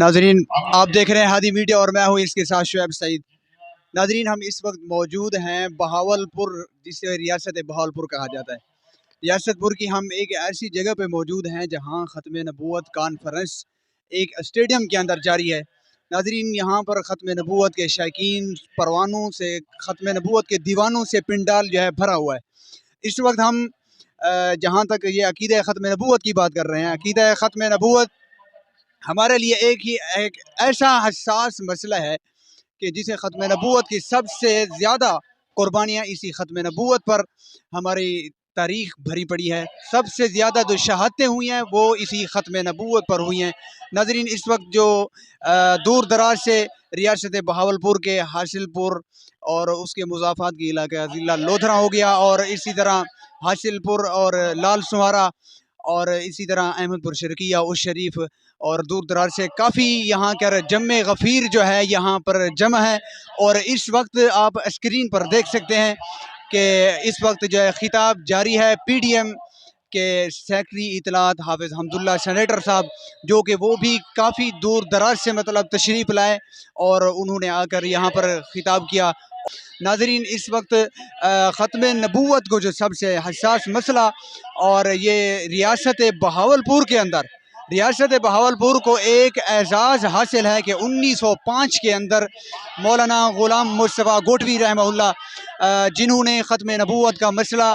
ناظرین آپ دیکھ رہے ہیں ہادی میڈیا اور میں ہوں اس کے ساتھ شعیب سعید۔ ناظرین ہم اس وقت موجود ہیں بہاولپور، جسے ریاست بہاولپور کہا جاتا ہے۔ ریاست پور کی ہم ایک ایسی جگہ پہ موجود ہیں جہاں ختم نبوت کانفرنس ایک اسٹیڈیم کے اندر جاری ہے۔ ناظرین یہاں پر ختم نبوت کے شائقین پروانوں سے، ختم نبوت کے دیوانوں سے پنڈال جو ہے بھرا ہوا ہے۔ اس وقت ہم جہاں تک یہ عقیدہ ختم نبوت کی بات کر رہے ہیں، عقیدہ ختم نبوت ہمارے لیے ایک ایسا حساس مسئلہ ہے کہ جسے ختم نبوت کی سب سے زیادہ قربانیاں اسی ختم نبوت پر ہماری تاریخ بھری پڑی ہے۔ سب سے زیادہ جو شہادتیں ہوئی ہیں وہ اسی ختم نبوت پر ہوئی ہیں۔ ناظرین اس وقت جو دور دراز سے ریاست بہاولپور کے حاصل پور اور اس کے مضافات کے علاقہ ضلع لودھرا ہو گیا، اور اسی طرح حاصل پور اور لال سنوارا اور اسی طرح احمد پور شرقیہ اس شریف اور دور دراز سے کافی یہاں کر جمع غفیر جو ہے یہاں پر جمع ہے۔ اور اس وقت آپ اسکرین پر دیکھ سکتے ہیں کہ اس وقت جو ہے خطاب جاری ہے پی ڈی ایم کے سیکرٹری اطلاعات حافظ حمداللہ سینیٹر صاحب، جو کہ وہ بھی کافی دور دراز سے تشریف لائے اور انہوں نے آ کر یہاں پر خطاب کیا۔ ناظرین اس وقت ختم نبوت کو جو سب سے حساس مسئلہ، اور یہ ریاست بہاولپور کے اندر، ریاست بہاولپور کو ایک اعزاز حاصل ہے کہ 1905 کے اندر مولانا غلام مصطفیٰ گوٹوی رحمہ اللہ جنہوں نے ختم نبوت کا مسئلہ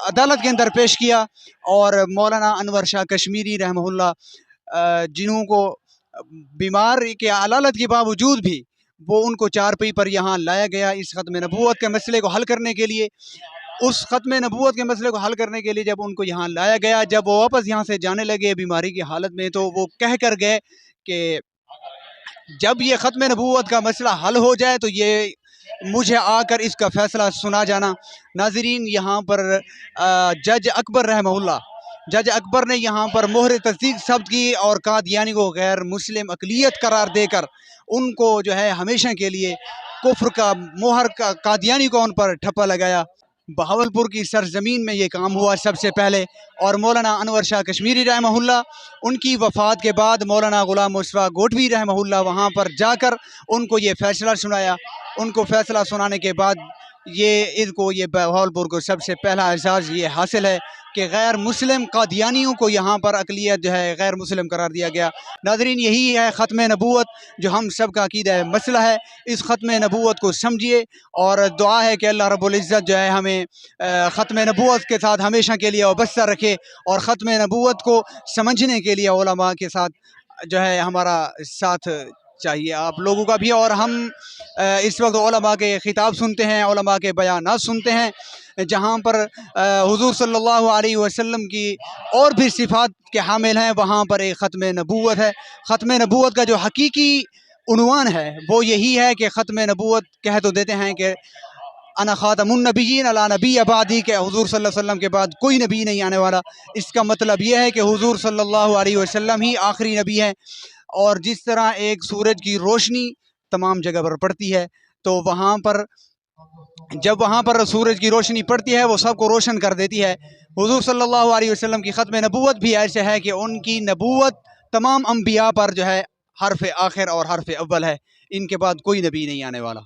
عدالت کے اندر پیش کیا، اور مولانا انور شاہ کشمیری رحمہ اللہ جنہوں کو بیماری کے علالت کے باوجود بھی وہ ان کو چارپائی پر یہاں لایا گیا اس ختم نبوت کے مسئلے کو حل کرنے کے لیے۔ اس ختم نبوت کے مسئلے کو حل کرنے کے لیے جب ان کو یہاں لایا گیا، جب وہ واپس یہاں سے جانے لگے بیماری کی حالت میں، تو وہ کہہ کر گئے کہ جب یہ ختم نبوت کا مسئلہ حل ہو جائے تو یہ مجھے آ کر اس کا فیصلہ سنا جانا۔ ناظرین یہاں پر جج اکبر رحمہ اللہ، جج اکبر نے یہاں پر مہر تصدیق ثبت کی اور قادیانی کو غیر مسلم اقلیت قرار دے کر ان کو جو ہے ہمیشہ کے لیے کفر کا مہر قادیانی کو ان پر ٹھپا لگایا۔ بہاولپور کی سرزمین میں یہ کام ہوا سب سے پہلے، اور مولانا انور شاہ کشمیری رحمہ اللہ ان کی وفات کے بعد مولانا غلام مصطفیٰ گوٹوی رحمہ اللہ وہاں پر جا کر ان کو یہ فیصلہ سنایا۔ ان کو فیصلہ سنانے کے بعد یہ بہاولپور کو سب سے پہلا اعزاز یہ حاصل ہے کہ غیر مسلم قادیانیوں کو یہاں پر اقلیت جو ہے غیر مسلم قرار دیا گیا۔ ناظرین یہی ہے ختم نبوت جو ہم سب کا عقیدہ مسئلہ ہے۔ اس ختم نبوت کو سمجھیے، اور دعا ہے کہ اللہ رب العزت جو ہے ہمیں ختم نبوت کے ساتھ ہمیشہ کے لیے وابستہ رکھے، اور ختم نبوت کو سمجھنے کے لیے علماء کے ساتھ جو ہے ہمارا ساتھ چاہیے آپ لوگوں کا بھی۔ اور ہم اس وقت علماء کے خطاب سنتے ہیں، علماء کے بیانات سنتے ہیں، جہاں پر حضور صلی اللہ علیہ وسلم کی اور بھی صفات کے حامل ہیں، وہاں پر ایک ختم نبوت ہے۔ ختم نبوت کا جو حقیقی عنوان ہے وہ یہی ہے کہ ختم نبوت کہہ تو دیتے ہیں کہ انا خاتم النبیین لا نبی بعدی، کہ حضور صلی اللہ علیہ وسلم کے بعد کوئی نبی نہیں آنے والا۔ اس کا مطلب یہ ہے کہ حضور صلی اللہ علیہ وسلم ہی آخری نبی ہے۔ اور جس طرح ایک سورج کی روشنی تمام جگہ پر پڑتی ہے، تو وہاں پر جب وہاں پر سورج کی روشنی پڑتی ہے وہ سب کو روشن کر دیتی ہے۔ حضور صلی اللہ علیہ وسلم کی ختم نبوت بھی ایسے ہے کہ ان کی نبوت تمام انبیاء پر جو ہے حرف آخر اور حرف اول ہے، ان کے بعد کوئی نبی نہیں آنے والا۔